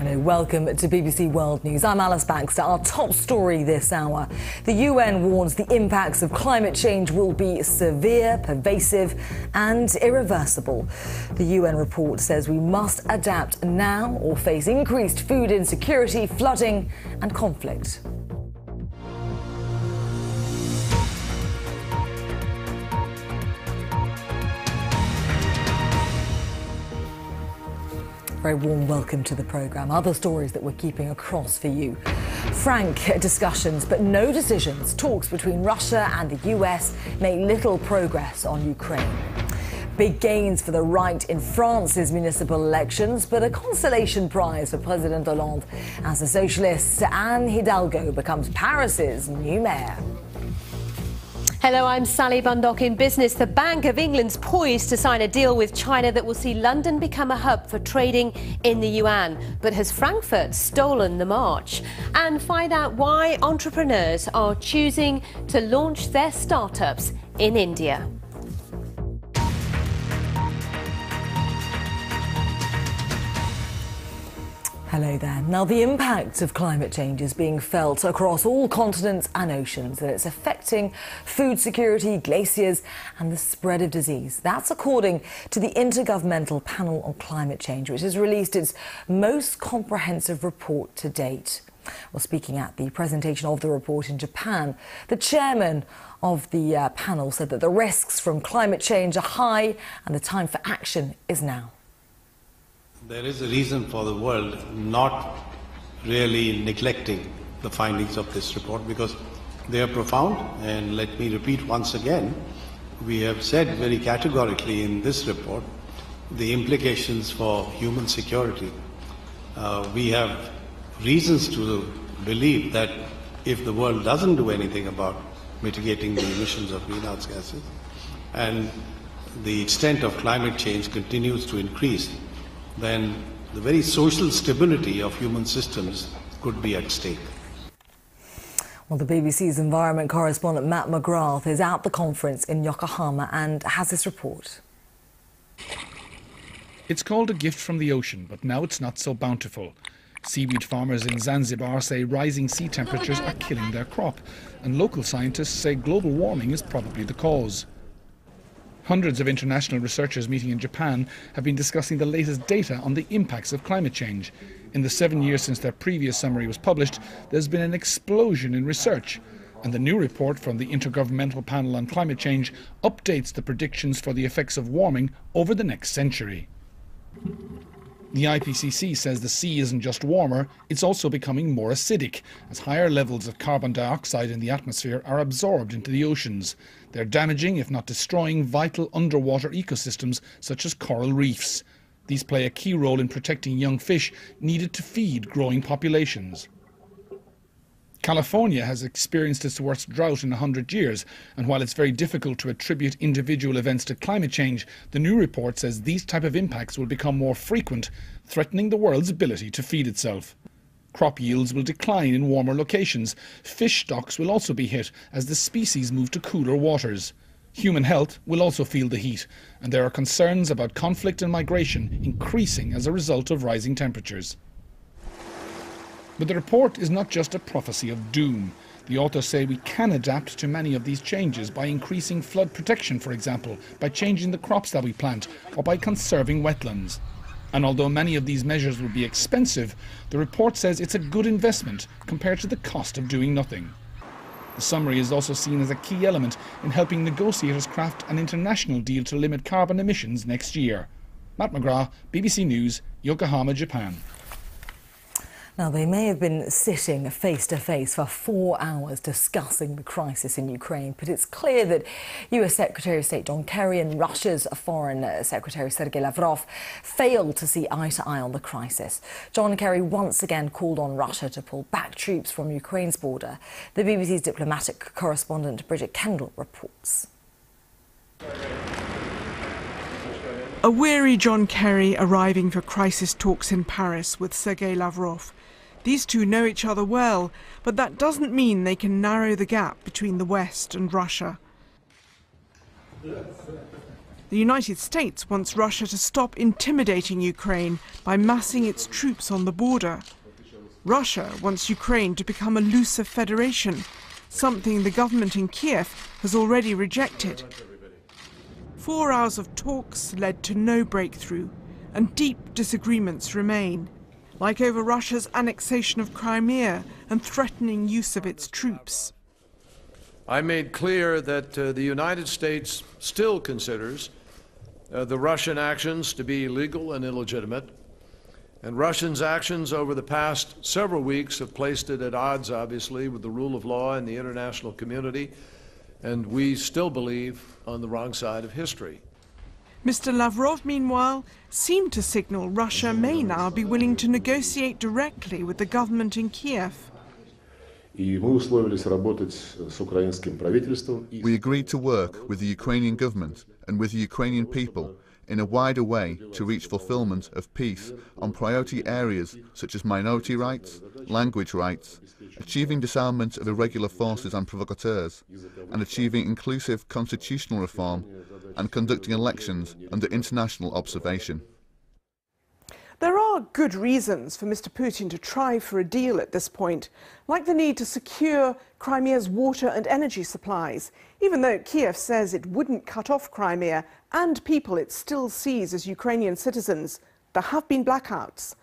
Hello, welcome to BBC World News. I'm Alice Baxter. Our top story this hour. The UN warns the impacts of climate change will be severe, pervasive and irreversible. The UN report says we must adapt now or face increased food insecurity, flooding and conflict. Very warm welcome to the programme. Other stories that we're keeping across for you. Frank discussions, but no decisions. Talks between Russia and the US make little progress on Ukraine. Big gains for the right in France's municipal elections, but a consolation prize for President Hollande as the socialist Anne Hidalgo becomes Paris's new mayor. Hello, I'm Sally Bundock in business. The Bank of England's poised to sign a deal with China that will see London become a hub for trading in the yuan. But has Frankfurt stolen the march? And find out why entrepreneurs are choosing to launch their startups in India. Hello there. Now, the impact of climate change is being felt across all continents and oceans, and it's affecting food security, glaciers and the spread of disease. That's according to the Intergovernmental Panel on Climate Change, which has released its most comprehensive report to date. Well, speaking at the presentation of the report in Japan, the chairman of the panel said that the risks from climate change are high and the time for action is now. There is a reason for the world not really neglecting the findings of this report because they are profound, and let me repeat once again, we have said very categorically in this report the implications for human security. We have reasons to believe that if the world doesn't do anything about mitigating the emissions of greenhouse gases and the extent of climate change continues to increase, then the very social stability of human systems could be at stake. Well, the BBC's environment correspondent Matt McGrath is at the conference in Yokohama and has this report. It's called a gift from the ocean, but now it's not so bountiful. Seaweed farmers in Zanzibar say rising sea temperatures are killing their crop, and local scientists say global warming is probably the cause. Hundreds of international researchers meeting in Japan have been discussing the latest data on the impacts of climate change. In the 7 years since their previous summary was published, there's been an explosion in research. And the new report from the Intergovernmental Panel on Climate Change updates the predictions for the effects of warming over the next century. The IPCC says the sea isn't just warmer, it's also becoming more acidic, as higher levels of carbon dioxide in the atmosphere are absorbed into the oceans. They're damaging, if not destroying, vital underwater ecosystems such as coral reefs. These play a key role in protecting young fish needed to feed growing populations. California has experienced its worst drought in 100 years, and while it's very difficult to attribute individual events to climate change, the new report says these type of impacts will become more frequent, threatening the world's ability to feed itself. Crop yields will decline in warmer locations. Fish stocks will also be hit as the species move to cooler waters. Human health will also feel the heat, and there are concerns about conflict and migration increasing as a result of rising temperatures. But the report is not just a prophecy of doom. The authors say we can adapt to many of these changes by increasing flood protection, for example, by changing the crops that we plant, or by conserving wetlands. And although many of these measures will be expensive, the report says it's a good investment compared to the cost of doing nothing. The summary is also seen as a key element in helping negotiators craft an international deal to limit carbon emissions next year. Matt McGrath, BBC News, Yokohama, Japan. Now, they may have been sitting face to face for 4 hours discussing the crisis in Ukraine, but it's clear that US Secretary of State John Kerry and Russia's Foreign Secretary Sergei Lavrov failed to see eye to eye on the crisis. John Kerry once again called on Russia to pull back troops from Ukraine's border. The BBC's diplomatic correspondent Bridget Kendall reports. A weary John Kerry arriving for crisis talks in Paris with Sergei Lavrov. These two know each other well, but that doesn't mean they can narrow the gap between the West and Russia. The United States wants Russia to stop intimidating Ukraine by massing its troops on the border. Russia wants Ukraine to become a looser federation, something the government in Kiev has already rejected. 4 hours of talks led to no breakthrough, and deep disagreements remain, like over Russia's annexation of Crimea and threatening use of its troops. I made clear that the United States still considers the Russian actions to be illegal and illegitimate, and Russia's actions over the past several weeks have placed it at odds, obviously, with the rule of law and the international community, and we still believe on the wrong side of history. Mr. Lavrov, meanwhile, seemed to signal Russia may now be willing to negotiate directly with the government in Kiev. We agreed to work with the Ukrainian government and with the Ukrainian people in a wider way to reach fulfillment of peace on priority areas such as minority rights, language rights, achieving disarmament of irregular forces and provocateurs, and achieving inclusive constitutional reform and conducting elections under international observation. There are good reasons for Mr. Putin to try for a deal at this point, like the need to secure Crimea's water and energy supplies, even though Kiev says it wouldn't cut off Crimea and people it still sees as Ukrainian citizens. There have been blackouts.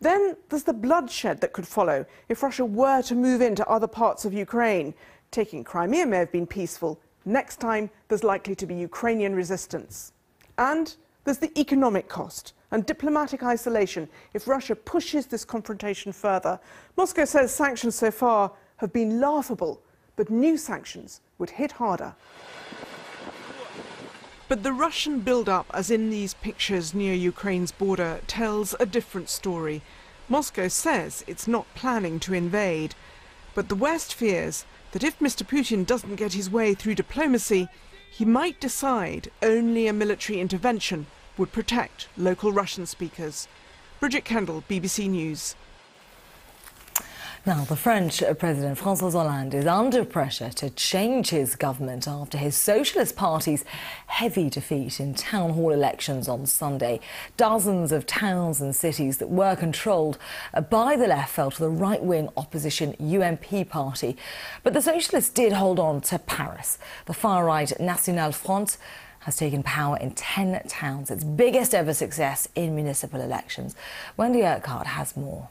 Then there's the bloodshed that could follow if Russia were to move into other parts of Ukraine. Taking Crimea may have been peaceful. Next time, there's likely to be Ukrainian resistance. And there's the economic cost and diplomatic isolation if Russia pushes this confrontation further. Moscow says sanctions so far have been laughable, but new sanctions would hit harder. But the Russian build-up, as in these pictures near Ukraine's border, tells a different story. Moscow says it's not planning to invade, but the West fears that if Mr. Putin doesn't get his way through diplomacy, he might decide only a military intervention would protect local Russian speakers. Bridget Kendall, BBC News. Now, the French President François Hollande is under pressure to change his government after his Socialist Party's heavy defeat in town hall elections on Sunday. Dozens of towns and cities that were controlled by the left fell to the right-wing opposition UMP party. But the Socialists did hold on to Paris. The far-right National Front has taken power in 10 towns, its biggest ever success in municipal elections. Wendy Urquhart has more.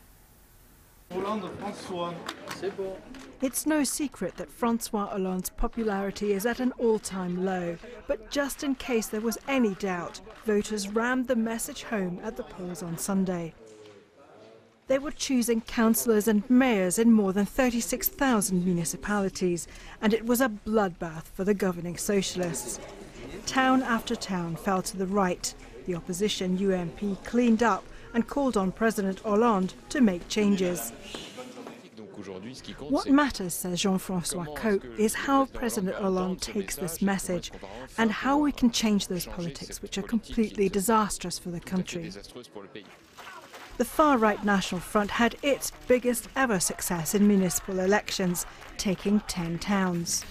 It's no secret that François Hollande's popularity is at an all-time low, but just in case there was any doubt, voters rammed the message home at the polls on Sunday. They were choosing councillors and mayors in more than 36,000 municipalities, and it was a bloodbath for the governing socialists. Town after town fell to the right. The opposition UMP cleaned up and called on President Hollande to make changes. What matters, says Jean-François Cote, is how President Hollande takes this message and how we can change those politics which are completely disastrous for the country. The far-right National Front had its biggest ever success in municipal elections, taking 10 towns.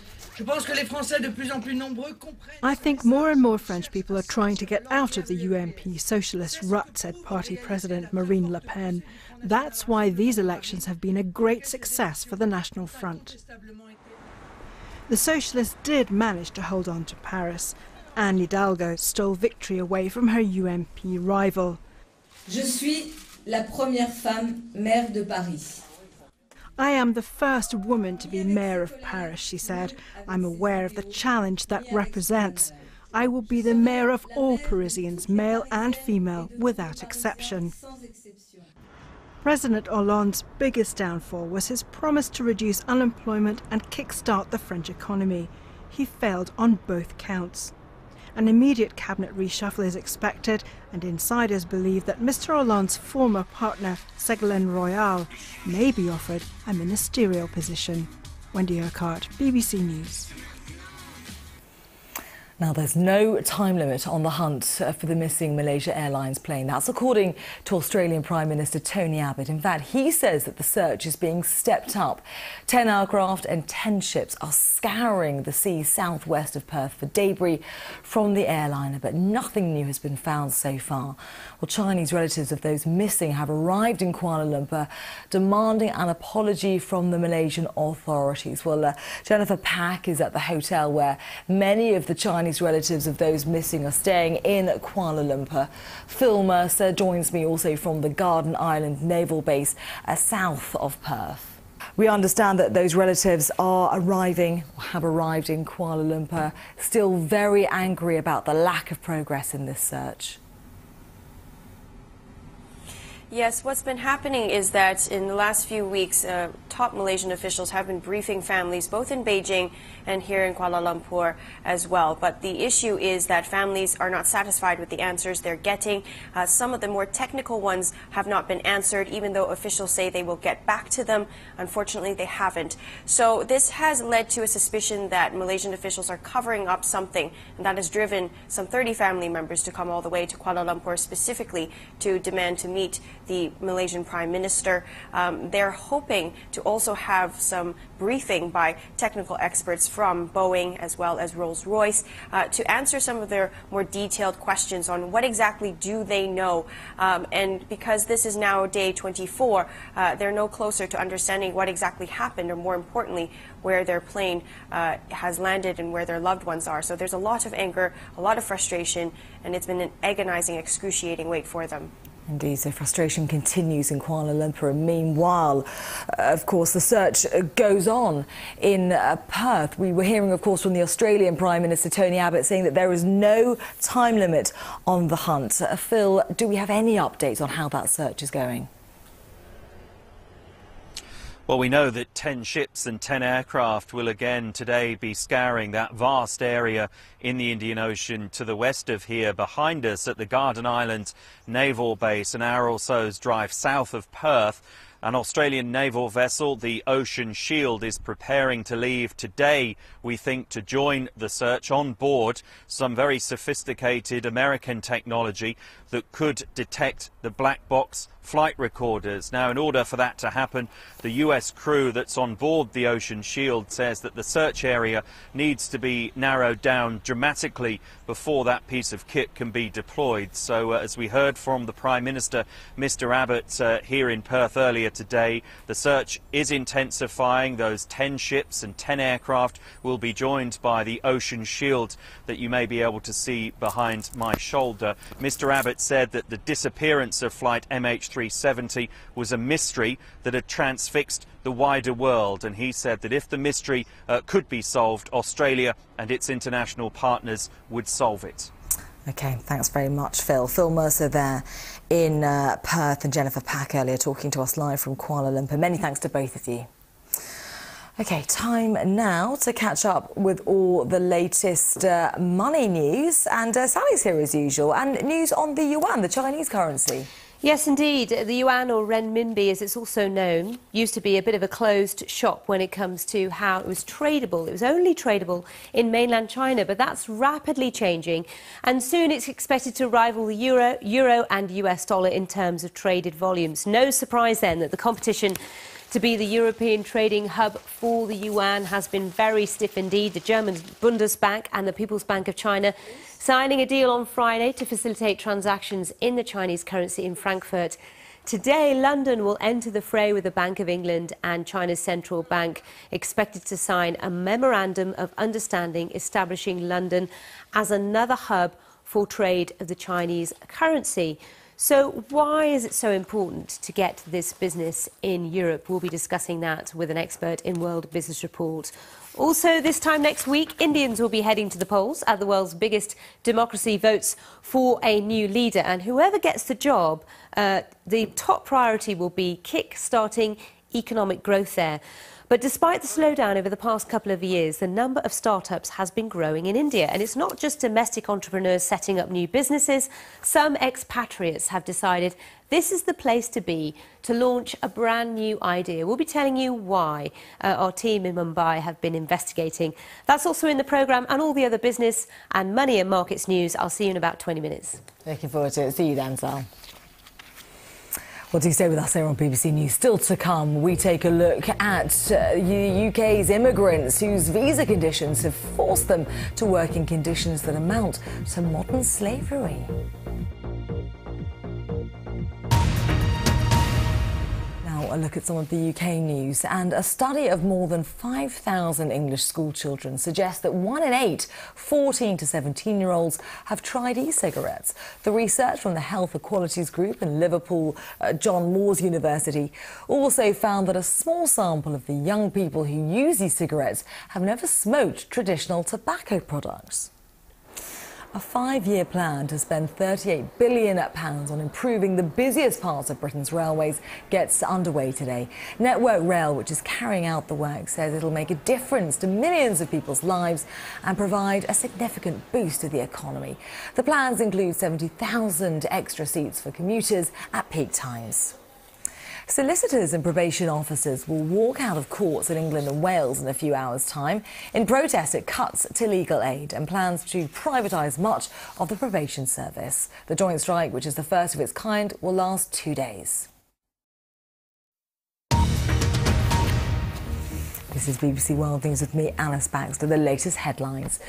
I think more and more French people are trying to get out of the UMP socialist rut, said party president Marine Le Pen. That's why these elections have been a great success for the National Front. The socialists did manage to hold on to Paris. Anne Hidalgo stole victory away from her UMP rival. Je suis la première femme maire de Paris. I am the first woman to be mayor of Paris, she said. I'm aware of the challenge that represents. I will be the mayor of all Parisians, male and female, without exception. President Hollande's biggest downfall was his promise to reduce unemployment and kickstart the French economy. He failed on both counts. An immediate cabinet reshuffle is expected, and insiders believe that Mr. Hollande's former partner, Ségolène Royal, may be offered a ministerial position. Wendy Urquhart, BBC News. Now, there's no time limit on the hunt for the missing Malaysia Airlines plane. That's according to Australian Prime Minister Tony Abbott. In fact, he says that the search is being stepped up. 10 aircraft and 10 ships are scouring the seas southwest of Perth for debris from the airliner, but nothing new has been found so far. Well, Chinese relatives of those missing have arrived in Kuala Lumpur demanding an apology from the Malaysian authorities. Well, Jennifer Pack is at the hotel where many of the Chinese relatives of those missing are staying in Kuala Lumpur. Phil Mercer joins me also from the Garden Island Naval Base south of Perth. We understand that those relatives are have arrived in Kuala Lumpur, still very angry about the lack of progress in this search. Yes, what's been happening is that in the last few weeks, top Malaysian officials have been briefing families both in Beijing and here in Kuala Lumpur as well. But the issue is that families are not satisfied with the answers they're getting. Some of the more technical ones have not been answered, even though officials say they will get back to them. Unfortunately, they haven't. So this has led to a suspicion that Malaysian officials are covering up something, and that has driven some 30 family members to come all the way to Kuala Lumpur specifically to demand to meet the Malaysian Prime Minister. They're hoping to also have some briefing by technical experts from Boeing as well as Rolls-Royce to answer some of their more detailed questions on what exactly do they know. And because this is now day 24, they're no closer to understanding what exactly happened, or more importantly, where their plane has landed and where their loved ones are. So there's a lot of anger, a lot of frustration, and it's been an agonizing, excruciating wait for them. Indeed, so frustration continues in Kuala Lumpur. And meanwhile, of course, the search goes on in Perth. We were hearing, of course, from the Australian Prime Minister Tony Abbott saying that there is no time limit on the hunt. Phil, do we have any updates on how that search is going? Well, we know that 10 ships and 10 aircraft will again today be scouring that vast area in the Indian Ocean to the west of here behind us at the Garden Island Naval Base, an hour or so's drive south of Perth. An Australian naval vessel, the Ocean Shield, is preparing to leave today, we think, to join the search. On board some very sophisticated American technology that could detect the black box flight recorders. Now, in order for that to happen, the US crew that's on board the Ocean Shield says that the search area needs to be narrowed down dramatically before that piece of kit can be deployed. So as we heard from the Prime Minister, Mr. Abbott, here in Perth earlier today, the search is intensifying. Those 10 ships and 10 aircraft will be joined by the Ocean Shield that you may be able to see behind my shoulder. Mr. Abbott said that the disappearance of flight MH370 was a mystery that had transfixed the wider world, and he said that if the mystery could be solved, Australia and its international partners would solve it. OK, thanks very much, Phil. Phil Mercer there in Perth, and Jennifer Pack earlier talking to us live from Kuala Lumpur. Many thanks to both of you. OK, time now to catch up with all the latest money news. And Sally's here as usual. And news on the yuan, the Chinese currency. Yes, indeed. The yuan, or renminbi as it's also known, used to be a bit of a closed shop when it comes to how it was tradable. It was only tradable in mainland China, but that's rapidly changing. And soon it's expected to rival the euro and US dollar in terms of traded volumes. No surprise then that the competition to be the European trading hub for the yuan has been very stiff indeed. The German Bundesbank and the People's Bank of China signing a deal on Friday to facilitate transactions in the Chinese currency in Frankfurt. Today, London will enter the fray with the Bank of England and China's central bank, expected to sign a memorandum of understanding establishing London as another hub for trade of the Chinese currency. So why is it so important to get this business in Europe? We'll be discussing that with an expert in World Business Report. Also, this time next week, Indians will be heading to the polls at the world's biggest democracy votes for a new leader. And whoever gets the job, the top priority will be kick-starting economic growth there. But despite the slowdown over the past couple of years, the number of startups has been growing in India. And it's not just domestic entrepreneurs setting up new businesses. Some expatriates have decided this is the place to be to launch a brand new idea. We'll be telling you why. Our team in Mumbai have been investigating. That's also in the programme and all the other business and money and markets news. I'll see you in about 20 minutes. Looking forward to it. See you then, Sal. Well, do stay with us here on BBC News. Still to come, we take a look at the UK's immigrants whose visa conditions have forced them to work in conditions that amount to modern slavery. A look at some of the UK news, and a study of more than 5,000 English school children suggests that 1 in 8 14 to 17-year-olds have tried e-cigarettes. The research from the Health Equalities Group in Liverpool, John Moores University, also found that a small sample of the young people who use e-cigarettes have never smoked traditional tobacco products. A 5-year plan to spend £38 billion on improving the busiest parts of Britain's railways gets underway today. Network Rail, which is carrying out the work, says it'll make a difference to millions of people's lives and provide a significant boost to the economy. The plans include 70,000 extra seats for commuters at peak times. Solicitors and probation officers will walk out of courts in England and Wales in a few hours' time in protest at cuts to legal aid and plans to privatise much of the probation service. The joint strike, which is the first of its kind, will last 2 days. This is BBC World News with me, Alice Baxter. The latest headlines.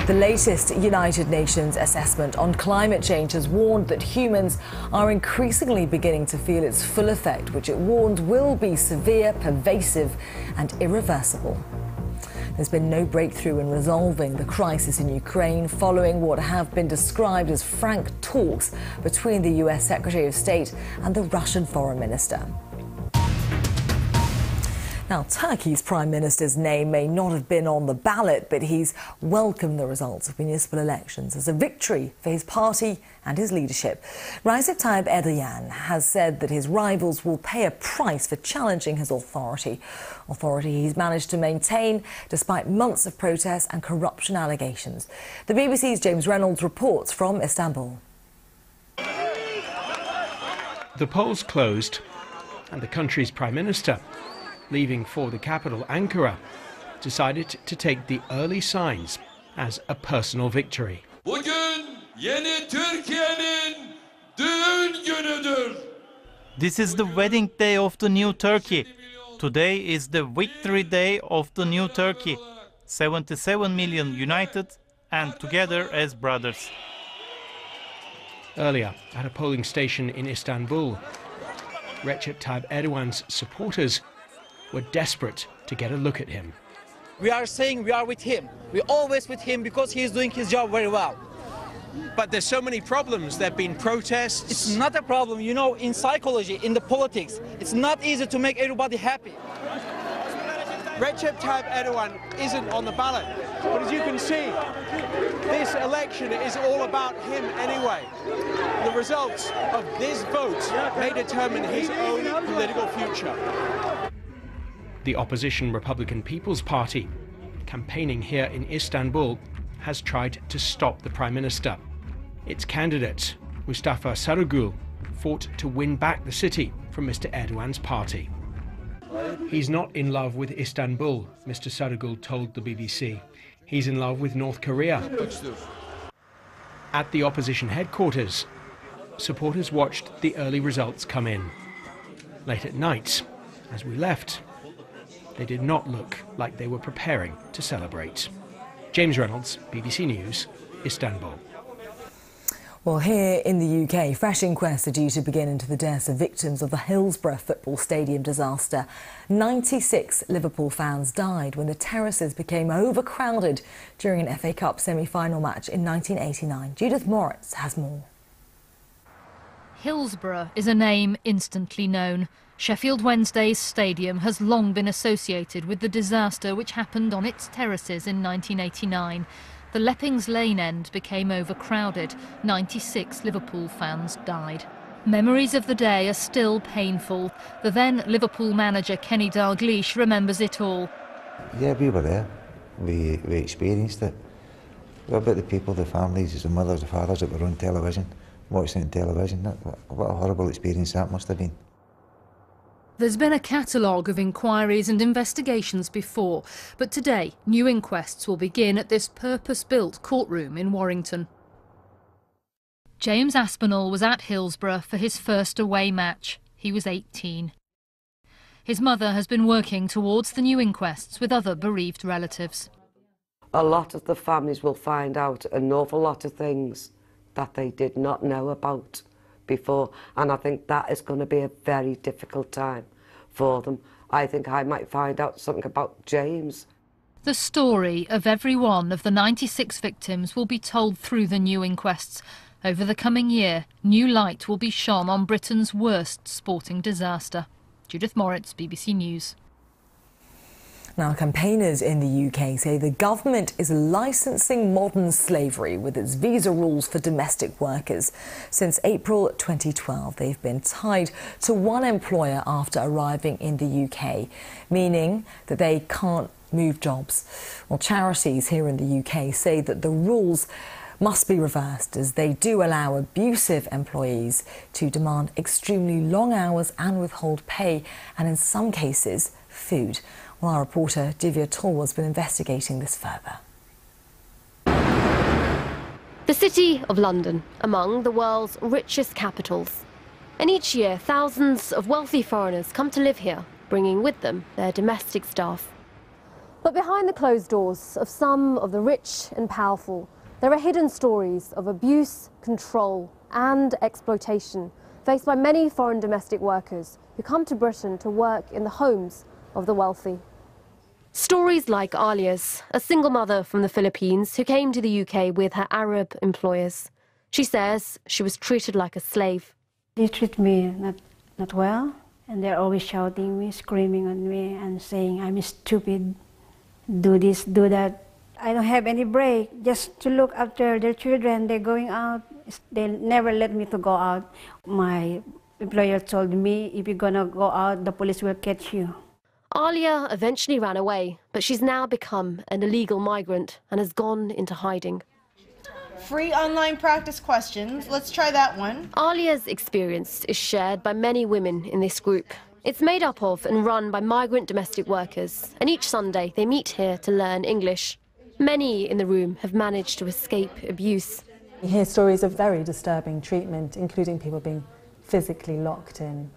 The latest United Nations assessment on climate change has warned that humans are increasingly beginning to feel its full effect, which it warned will be severe, pervasive and irreversible. There's been no breakthrough in resolving the crisis in Ukraine following what have been described as frank talks between the US Secretary of State and the Russian Foreign Minister. Now, Turkey's Prime Minister's name may not have been on the ballot, but he's welcomed the results of municipal elections as a victory for his party and his leadership. Recep Tayyip Erdogan has said that his rivals will pay a price for challenging his authority he's managed to maintain despite months of protests and corruption allegations. The BBC's James Reynolds reports from Istanbul. The polls closed and the country's Prime Minister, leaving for the capital, Ankara, decided to take the early signs as a personal victory. This is the wedding day of the new Turkey. Today is the victory day of the new Turkey. 77 million united and together as brothers. Earlier, at a polling station in Istanbul, Recep Tayyip Erdogan's supporters were desperate to get a look at him. We are saying we are with him. We're always with him because he is doing his job very well. But there's so many problems. There have been protests. It's not a problem. You know, in psychology, in the politics, it's not easy to make everybody happy. Recep Tayyip Erdogan isn't on the ballot. But as you can see, this election is all about him anyway. The results of this vote may determine his own political future. The opposition Republican People's Party, campaigning here in Istanbul, has tried to stop the Prime Minister. Its candidate, Mustafa Sarıgül, fought to win back the city from Mr. Erdogan's party. He's not in love with Istanbul, Mr. Sarıgül told the BBC. He's in love with North Korea. At the opposition headquarters, supporters watched the early results come in. Late at night, as we left, they did not look like they were preparing to celebrate. James Reynolds, BBC News, Istanbul. Well, here in the UK, fresh inquests are due to begin into the deaths of victims of the Hillsborough football stadium disaster. 96 Liverpool fans died when the terraces became overcrowded during an FA Cup semi-final match in 1989. Judith Moritz has more. Hillsborough is a name instantly known. Sheffield Wednesday's stadium has long been associated with the disaster which happened on its terraces in 1989. The Leppings Lane end became overcrowded. 96 Liverpool fans died. Memories of the day are still painful. The then Liverpool manager Kenny Dalglish remembers it all. Yeah, we were there. We experienced it. What about the people, the families, the mothers, the fathers that were on television, watching it on television? What a horrible experience that must have been. There's been a catalogue of inquiries and investigations before, but today new inquests will begin at this purpose-built courtroom in Warrington. James Aspinall was at Hillsborough for his first away match. He was 18. His mother has been working towards the new inquests with other bereaved relatives. A lot of the families will find out an awful lot of things that they did not know about before, and I think that is going to be a very difficult time for them. I think I might find out something about James. The story of every one of the 96 victims will be told through the new inquests. Over the coming year, new light will be shone on Britain's worst sporting disaster. Judith Moritz, BBC News. Now, campaigners in the UK say the government is licensing modern slavery with its visa rules for domestic workers. Since April 2012, they've been tied to one employer after arriving in the UK, meaning that they can't move jobs. Well, charities here in the UK say that the rules must be reversed, as they do allow abusive employees to demand extremely long hours and withhold pay, and in some cases, food. Well, our reporter Divya Tall has been investigating this further. The City of London, among the world's richest capitals. And each year, thousands of wealthy foreigners come to live here, bringing with them their domestic staff. But behind the closed doors of some of the rich and powerful, there are hidden stories of abuse, control and exploitation faced by many foreign domestic workers who come to Britain to work in the homes of the wealthy. Stories like Alia's, a single mother from the Philippines who came to the UK with her Arab employers. She says she was treated like a slave. They treat me not well, and they're always shouting me, screaming on me and saying I'm stupid, do this, do that. I don't have any break, just to look after their children. They're going out. They never let me to go out. My employer told me, if you're gonna go out, the police will catch you. Alia eventually ran away, but she's now become an illegal migrant and has gone into hiding. Free online practice questions. Let's try that one. Alia's experience is shared by many women in this group. It's made up of and run by migrant domestic workers, and each Sunday they meet here to learn English. Many in the room have managed to escape abuse. You hear stories of very disturbing treatment, including people being physically locked in,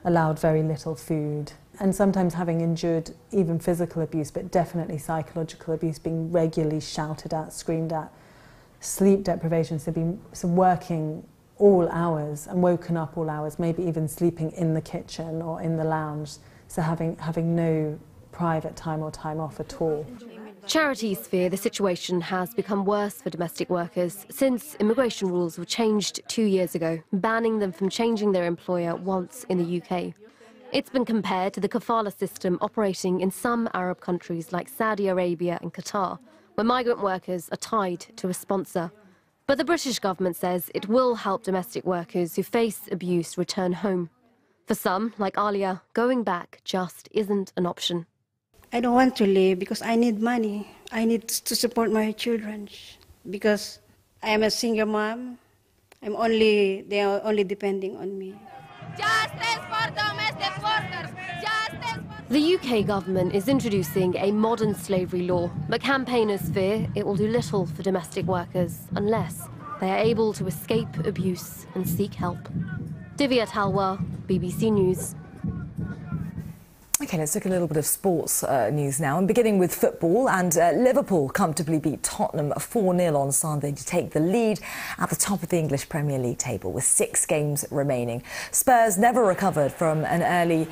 allowed very little food, and sometimes having endured even physical abuse, but definitely psychological abuse, being regularly shouted at, screamed at, sleep deprivation, so working all hours and woken up all hours, maybe even sleeping in the kitchen or in the lounge, so having no private time or time off at all. Charities fear the situation has become worse for domestic workers since immigration rules were changed 2 years ago, banning them from changing their employer once in the UK. It's been compared to the kafala system operating in some Arab countries like Saudi Arabia and Qatar, where migrant workers are tied to a sponsor. But the British government says it will help domestic workers who face abuse return home. For some, like Alia, going back just isn't an option. I don't want to leave because I need money. I need to support my children because I am a single mom. They are only depending on me. Justice for domestic workers! Justice for... The UK government is introducing a modern slavery law, but campaigners fear it will do little for domestic workers unless they are able to escape abuse and seek help. Divya Talwar, BBC News. OK, let's look at a little bit of sports news now, and beginning with football. And Liverpool comfortably beat Tottenham 4-0 on Sunday to take the lead at the top of the English Premier League table with 6 games remaining. Spurs never recovered from an early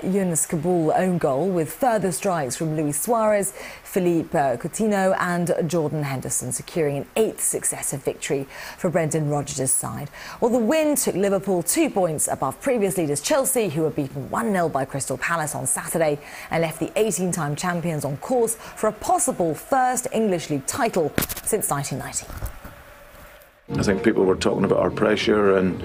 Yunus Kabul own goal, with further strikes from Luis Suarez, Philippe Coutinho and Jordan Henderson, securing an 8th successive victory for Brendan Rodgers' side. Well, the win took Liverpool 2 points above previous leaders Chelsea, who were beaten 1-0 by Crystal Palace on Saturday, and left the 18-time champions on course for a possible first English League title since 1990. I think people were talking about our pressure and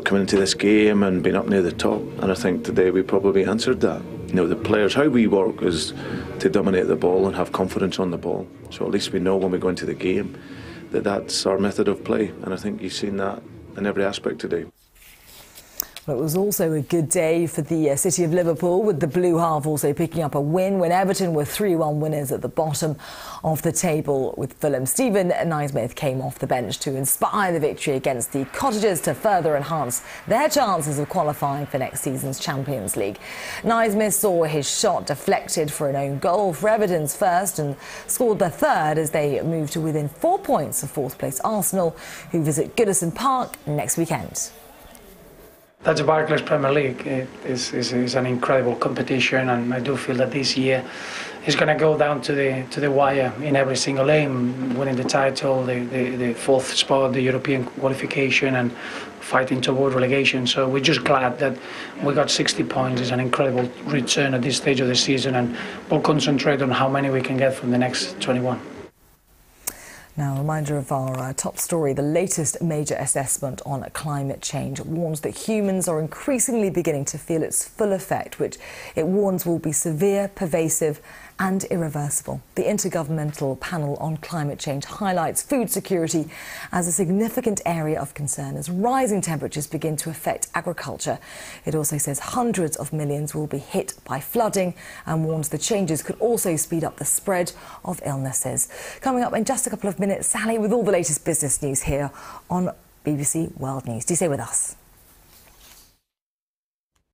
coming into this game and being up near the top. And I think today we probably answered that. The players, how we work is to dominate the ball and have confidence on the ball. So at least we know when we go into the game that that's our method of play. And I think you've seen that in every aspect today. Well, it was also a good day for the city of Liverpool, with the Blue Half also picking up a win when Everton were 3-1 winners at the bottom of the table with Fulham. Stephen Naismith came off the bench to inspire the victory against the Cottagers to further enhance their chances of qualifying for next season's Champions League. Naismith saw his shot deflected for an own goal for Everton's first and scored their third as they moved to within 4 points of fourth-place Arsenal, who visit Goodison Park next weekend. That's the Barclays Premier League. It is an incredible competition, and I do feel that this year is going to go down to the wire in every single aim, winning the title, the fourth spot, the European qualification, and fighting toward relegation. So we're just glad that we got 60 points. It's an incredible return at this stage of the season, and we'll concentrate on how many we can get from the next 21. Now, a reminder of our top story. The latest major assessment on climate change warns that humans are increasingly beginning to feel its full effect, which it warns will be severe, pervasive and irreversible. The Intergovernmental Panel on Climate Change highlights food security as a significant area of concern as rising temperatures begin to affect agriculture. It also says hundreds of millions will be hit by flooding and warns the changes could also speed up the spread of illnesses. Coming up in just a couple of minutes, Sally with all the latest business news here on BBC World News. Do stay with us.